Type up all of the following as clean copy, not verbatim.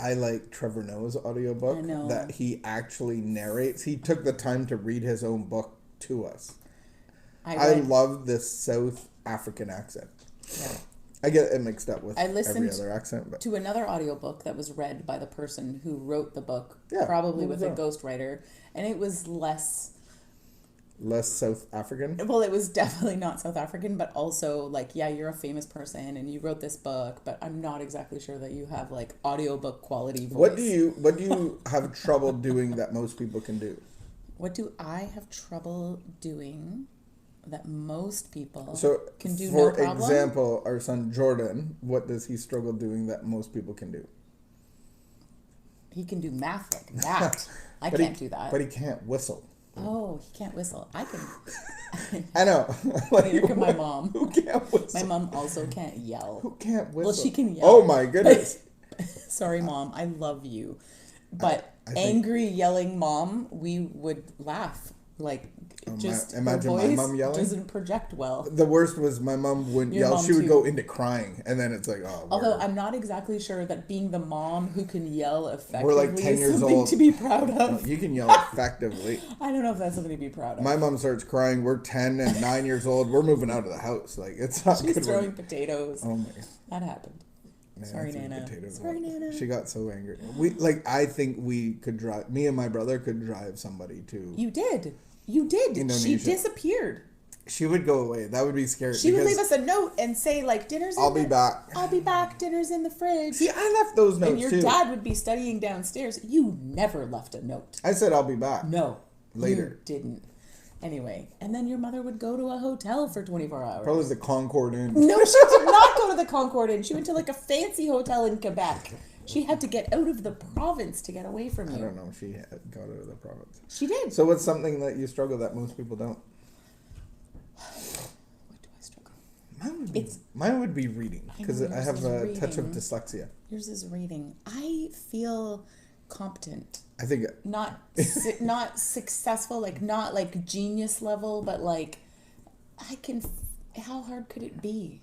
I like Trevor Noah's audiobook that he actually narrates. He took the time to read his own book to us. I love this South African accent. Yeah. I get it mixed up with every other accent. But. To another audiobook that was read by the person who wrote the book, probably with a ghostwriter, and it was less South African? Well, it was definitely not South African, but also, like, yeah, you're a famous person and you wrote this book, but I'm not exactly sure that you have, like, audiobook quality voice. What do you have trouble doing that most people can do? What do I have trouble doing that most people can do no problem? For example, our son Jordan, what does he struggle doing that most people can do? He can do math like that. I can't do that. But he can't whistle. Oh, he can't whistle. I can. I know. Neither can my mom. Who can't whistle? My mom also can't yell. Who can't whistle? Well, she can yell. Oh my goodness. Sorry, Mom. I love you. But angry yelling mom, we would laugh. Like, just imagine her voice my mom yelling. Doesn't project well. The worst was my mom wouldn't yell. She would go into crying, and then it's like, oh. Although I'm not exactly sure that being the mom who can yell effectively we're like 10 years is something old. To be proud of. No, you can yell effectively. I don't know if that's something to be proud of. My mom starts crying. We're 10 and 9 years old. We're moving out of the house. Like, it's not She's good. throwing potatoes. Oh my. That happened. Sorry, Nana. Sorry, Nana. She got so angry. I think we could drive. Me and my brother could drive somebody to. You did. Indonesia. She disappeared. She would go away. That would be scary. She would leave us a note and say, like, dinner's in I'll be back. I'll be back. Dinner's in the fridge. See, I left those notes, and your dad would be studying downstairs. You never left a note. I said, I'll be back. No. Later. You didn't. Anyway, and then your mother would go to a hotel for 24 hours. Probably the Concord Inn. No, she did not go to the Concord Inn. She went to, like, a fancy hotel in Quebec. She had to get out of the province to get away from you. I don't know if she got out of the province. She did. So what's something that you struggle that most people don't? What do I struggle? Mine would be reading, because I have a touch of dyslexia. Yours is reading. I feel competent. I think... Not successful, like, not, like, genius level, but, like, how hard could it be?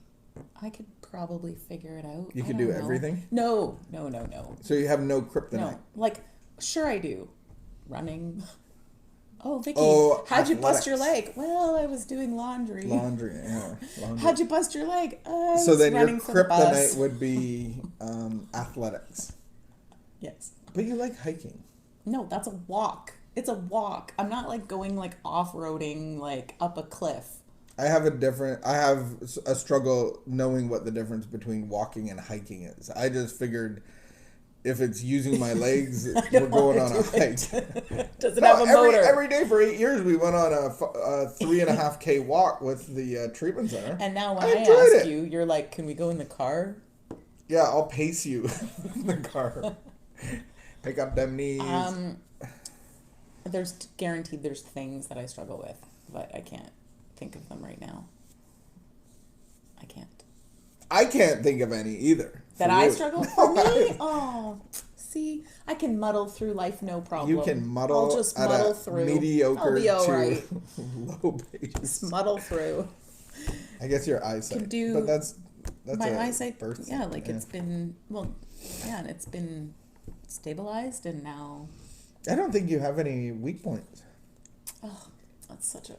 I could probably figure it out. You could do everything? No. So you have no kryptonite? No. Like, sure I do. Running. Oh, Vicky, how'd you bust your leg? Well, I was doing laundry. Laundry. How'd you bust your leg? So then your kryptonite would be athletics. Yes. But you like hiking. No, that's a walk. It's a walk. I'm not, like, going, like, off-roading, like, up a cliff. I have a struggle knowing what the difference between walking and hiking is. I just figured if it's using my legs, we're going on a hike. Does it have a motor? Every day for 8 years, we went on a 3.5K walk with the treatment center. And now when I ask you, you're like, can we go in the car? Yeah, I'll pace you in the car. Pick up them knees. There's things that I struggle with, but I can't think of them right now. I can't think of any either. That I struggle for me? Oh, see, I can muddle through life, no problem. You can muddle. I'll just muddle through. Mediocre I'll be all right. Low base. Just muddle through. I guess your eyesight. But that's my eyesight. Yeah, like it's been and it's been stabilized, and now. I don't think you have any weak points. Oh, that's such a.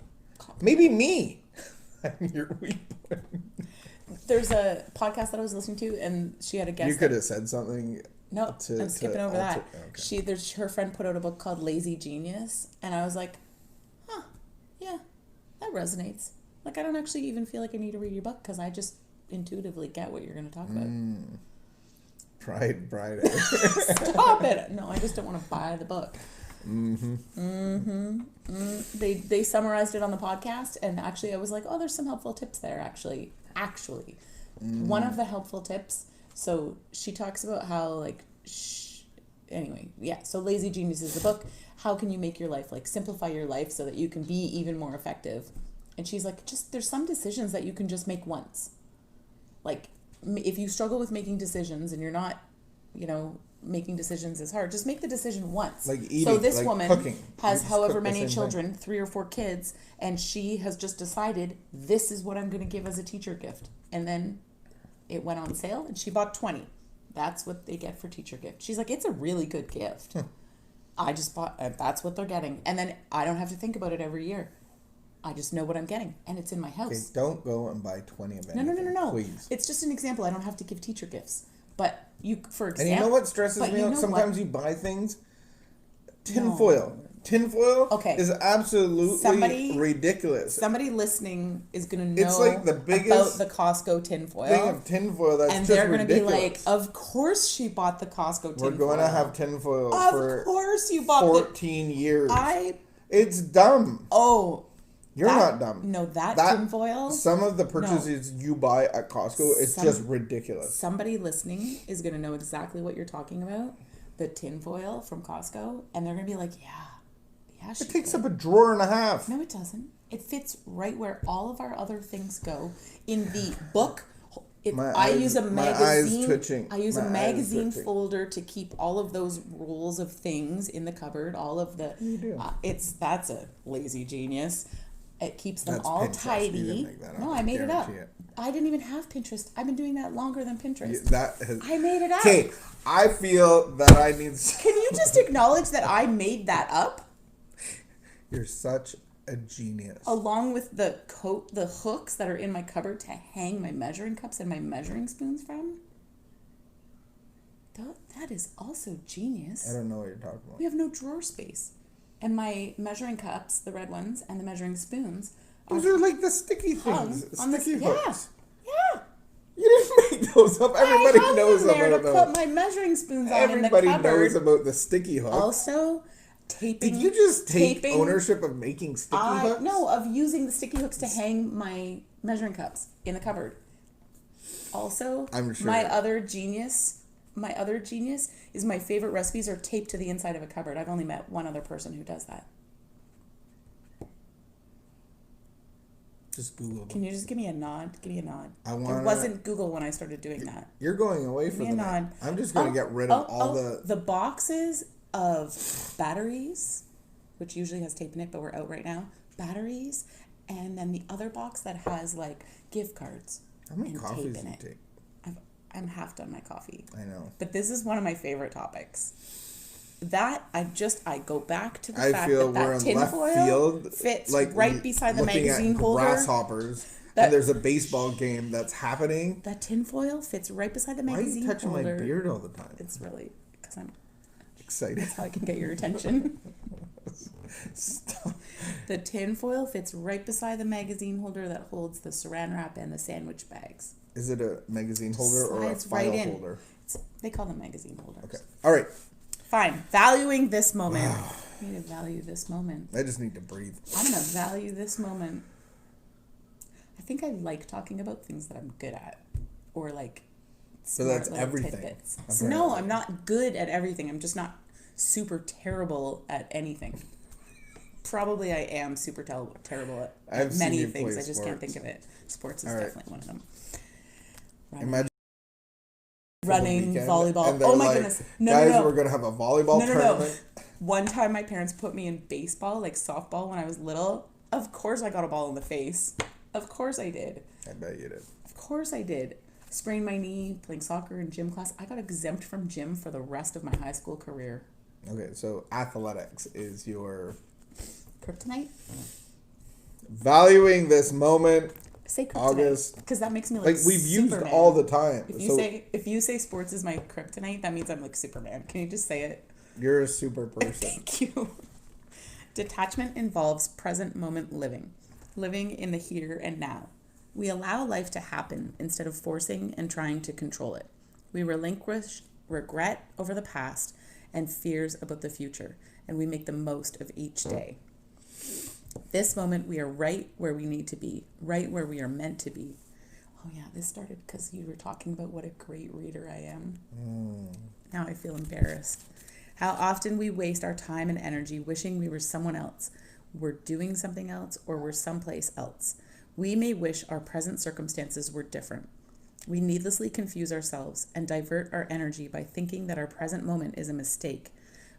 Maybe me. I'm your weak point. There's a podcast that I was listening to, and she had a guest. You could have said something. No, I'm skipping over that. Okay. Her friend put out a book called Lazy Genius, and I was like, yeah, that resonates. Like, I don't actually even feel like I need to read your book because I just intuitively get what you're going to talk about. Pride Friday. Stop it! No, I just don't want to buy the book. They summarized it on the podcast, and actually I was like, oh, there's some helpful tips there. Actually, one of the helpful tips. So she talks about how, like, so Lazy Genius is the book. How can you make your life, like, simplify your life so that you can be even more effective? And she's like, there's some decisions that you can just make once. Like, if you struggle with making decisions and you're not, making decisions is hard, just make the decision once. Like eating, so this woman cooking. has however many children, 3 or 4 kids, and she has just decided, this is what I'm going to give as a teacher gift. And then it went on sale, and she bought 20. that's what they get for teacher gift. She's like, it's a really good gift. I just bought, that's what they're getting. And then I don't have to think about it every year. I just know what I'm getting, and it's in my house. Okay, don't go and buy 20 of anything. No. Please. It's just an example. I don't have to give teacher gifts. But for example... And you know what stresses me out? Sometimes you buy things... Tinfoil. No. Tinfoil is absolutely ridiculous. Somebody listening is going to know it's like the biggest about the Costco tinfoil. Thing of tinfoil that's and just they're going to be ridiculous. like, of course she bought the Costco tinfoil. We're going to have tinfoil for 14 years. It's dumb. Oh... You're not dumb. No, that tinfoil... Some of the purchases you buy at Costco, it's just ridiculous. Somebody listening is going to know exactly what you're talking about. The tinfoil from Costco. And they're going to be like, yeah, it takes up a drawer and a half. No, it doesn't. It fits right where all of our other things go. In the book... I use a magazine folder to keep all of those rolls of things in the cupboard. All of the... You do. That's a lazy genius. It keeps them all tidy. No, I made it up. I didn't even have Pinterest. I've been doing that longer than Pinterest. I made it up. Okay, I feel that I need... Can you just acknowledge that I made that up? You're such a genius. Along with the hooks that are in my cupboard to hang my measuring cups and my measuring spoons from. That is also genius. I don't know what you're talking about. We have no drawer space. And my measuring cups, the red ones, and the measuring spoons... Those are like the sticky things. Sticky hooks. Yeah. You didn't make those up. Everybody knows about them. I put my measuring spoons on in the cupboard. Everybody knows about the sticky hooks. Also, taping... Did you just take ownership of making sticky hooks? No, of using the sticky hooks to hang my measuring cups in the cupboard. Also, I'm sure. My other genius is my favorite recipes are taped to the inside of a cupboard. I've only met one other person who does that. Just Google them. Can you just give me a nod? Give me a nod. It wasn't Google when I started doing that. You're going away from the nod. I'm just going to get rid of all the boxes of batteries, which usually has tape in it, but we're out right now. Batteries, and then the other box that has like gift cards. How many coffees do you take? I'm half done my coffee. I know. But this is one of my favorite topics. That I go back to the fact that tinfoil fits like right beside the magazine holder. Grasshoppers. And there's a baseball game that's happening. That tinfoil fits right beside the magazine holder. Why are you touching my beard all the time? It's really because I'm excited. That's how I can get your attention. Stop. The tinfoil fits right beside the magazine holder that holds the saran wrap and the sandwich bags. Is it a magazine holder or a file holder? They call them magazine holders. Okay. All right. Fine. Valuing this moment. Wow. I need to value this moment. I just need to breathe. I'm going to value this moment. I think I like talking about things that I'm good at. Or like so that's everything. Tidbits. So no, I'm not good at everything. I'm just not super terrible at anything. Probably I am super terrible at many things. I just can't think of it. Sports is definitely one of them. Imagine running, volleyball. Oh my goodness. No. We're going to have a volleyball tournament. One time my parents put me in baseball, like softball when I was little. Of course I got a ball in the face. Of course I did. I bet you did. Of course I did. Sprained my knee playing soccer in gym class. I got exempt from gym for the rest of my high school career. Okay, so athletics is your... kryptonite? Valuing this moment... Say kryptonite, because that makes me like we've Superman. Used all the time. If you say sports is my kryptonite, that means I'm like Superman. Can you just say it? You're a super person. Thank you. Detachment involves present moment living in the here and now. We allow life to happen instead of forcing and trying to control it. We relinquish regret over the past and fears about the future, and we make the most of each day. This moment, we are right where we need to be, right where we are meant to be. Oh yeah, this started because you were talking about what a great reader I am. Now I feel embarrassed. How often we waste our time and energy wishing we were someone else, were doing something else, or were someplace else. We may wish our present circumstances were different. We needlessly confuse ourselves and divert our energy by thinking that our present moment is a mistake.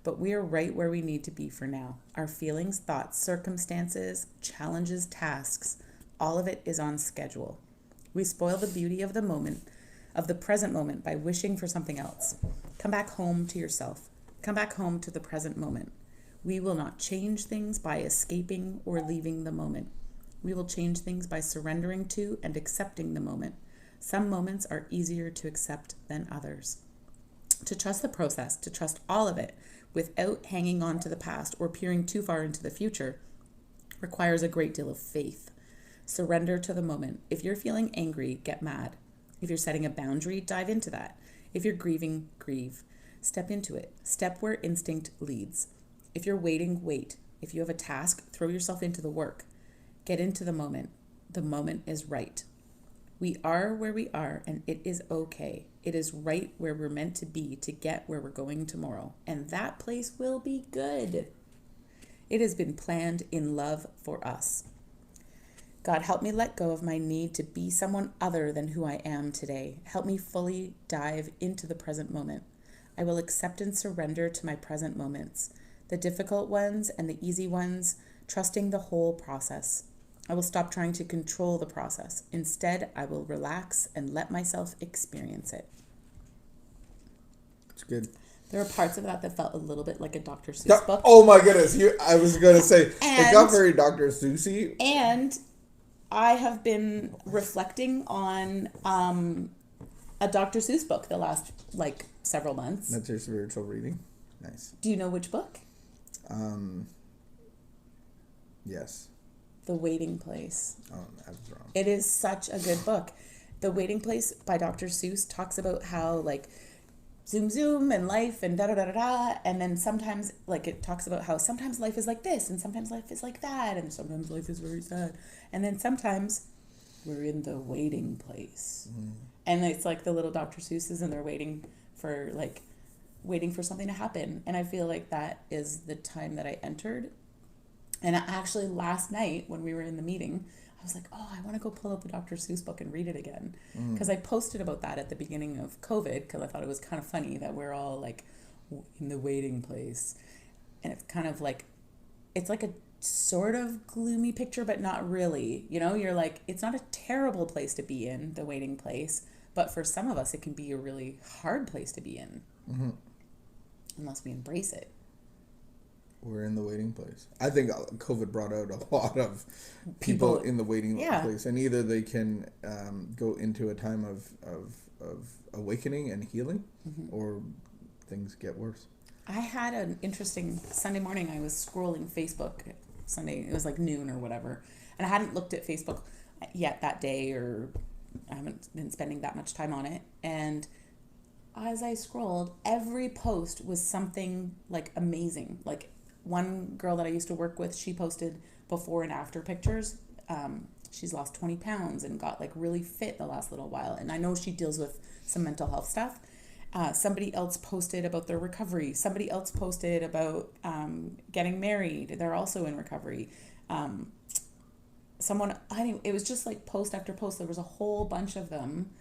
But we are right where we need to be for now. Our feelings, thoughts, circumstances, challenges, tasks, all of it is on schedule. We spoil the beauty of the moment of the present moment by wishing for something else. Come back home to yourself. Come back home to the present moment. We will not change things by escaping or leaving the moment. We will change things by surrendering to and accepting the moment. Some moments are easier to accept than others. To trust the process, to trust all of it, without hanging on to the past or peering too far into the future, requires a great deal of faith. Surrender to the moment. If you're feeling angry, get mad. If you're setting a boundary, dive into that. If you're grieving, grieve. Step into it. Step where instinct leads. If you're waiting, wait. If you have a task, throw yourself into the work. Get into the moment. The moment is right. We are where we are, and it is okay. It is right where we're meant to be to get where we're going tomorrow, and that place will be good. It has been planned in love for us. God, help me let go of my need to be someone other than who I am today. Help me fully dive into the present moment. I will accept and surrender to my present moments, the difficult ones and the easy ones, trusting the whole process. I will stop trying to control the process. Instead, I will relax and let myself experience it. It's good. There were parts of that felt a little bit like a Dr. Seuss book. Oh my goodness. I was going to say, it got very Dr. Seussy. And I have been reflecting on a Dr. Seuss book the last, several months. That's your spiritual reading? Nice. Do you know which book? Yes. The Waiting Place. Oh, I was wrong. It is such a good book. The Waiting Place by Dr. Seuss talks about how, zoom, zoom, and life, and da-da-da-da-da, and then sometimes, it talks about how sometimes life is like this, and sometimes life is like that, and sometimes life is very sad. And then sometimes we're in the waiting place. Mm. And it's like the little Dr. Seuss's, and they're waiting for something to happen. And I feel like that is the time that I entered. And actually last night when we were in the meeting, I was like, oh, I want to go pull out the Dr. Seuss book and read it again. Because I posted about that at the beginning of COVID because I thought it was kind of funny that we're all in the waiting place. And it's kind of it's like a sort of gloomy picture, but not really. You're it's not a terrible place to be in, the waiting place. But for some of us, it can be a really hard place to be in. Mm-hmm. Unless we embrace it. We're in the waiting place. I think COVID brought out a lot of people in the waiting place, and either they can go into a time of awakening and healing, or things get worse. I had an interesting Sunday morning. I was scrolling Facebook Sunday. It was noon or whatever, and I hadn't looked at Facebook yet that day, or I haven't been spending that much time on it. And as I scrolled, every post was something amazing. One girl that I used to work with, she posted before and after pictures. She's lost 20 pounds and got really fit the last little while. And I know she deals with some mental health stuff. Somebody else posted about their recovery. Somebody else posted about getting married. They're also in recovery. It was just post after post. There was a whole bunch of them.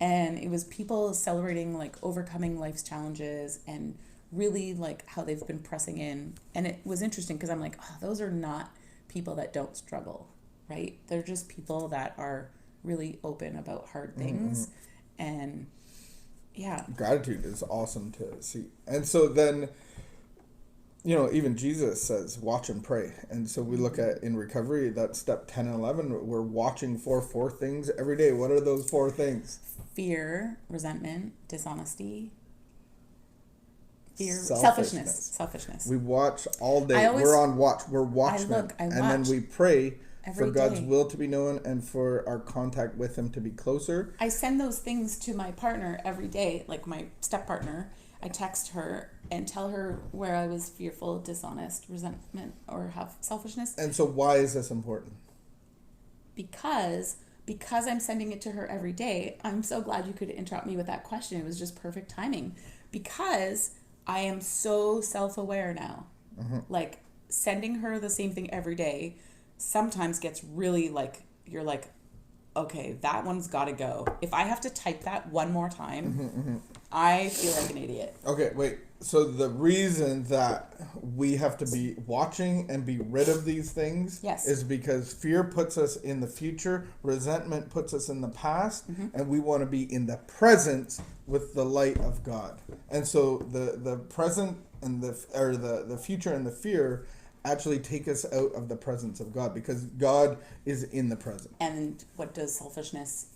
And it was people celebrating overcoming life's challenges and really how they've been pressing in. And it was interesting because I'm those are not people that don't struggle, right? They're just people that are really open about hard things. And yeah, gratitude is awesome to see. And so then, even Jesus says watch and pray. And so we look at in recovery, that step 10 and 11, we're watching for 4 things every day. What are those 4 things? Fear, resentment, dishonesty, selfishness. We watch all day. We're on watch. We're watchmen. And then we pray for God's will to be known and for our contact with Him to be closer. I send those things to my partner every day, my step partner. I text her and tell her where I was fearful, dishonest, resentment, or have selfishness. And so why is this important? Because I'm sending it to her every day. I'm so glad you could interrupt me with that question. It was just perfect timing. Because I am so self-aware now. Sending her the same thing every day sometimes gets really you're okay, that one's got to go. If I have to type that one more time, I feel like an idiot. Okay, wait. So the reason that we have to be watching and be rid of these things is because fear puts us in the future, resentment puts us in the past, and we want to be in the present with the light of God. And so the present and the future and the fear actually take us out of the presence of God, because God is in the present. And what does selfishness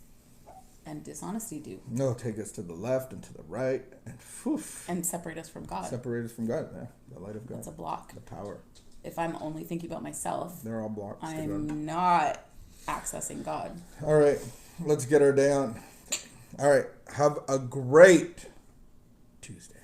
and dishonesty do? No, take us to the left and to the right, and separate us from God. Separate us from God, yeah. The light of God. That's a block. The tower. If I'm only thinking about myself, they're all blocks. I'm not accessing God. All right, let's get her down. All right, have a great Tuesday.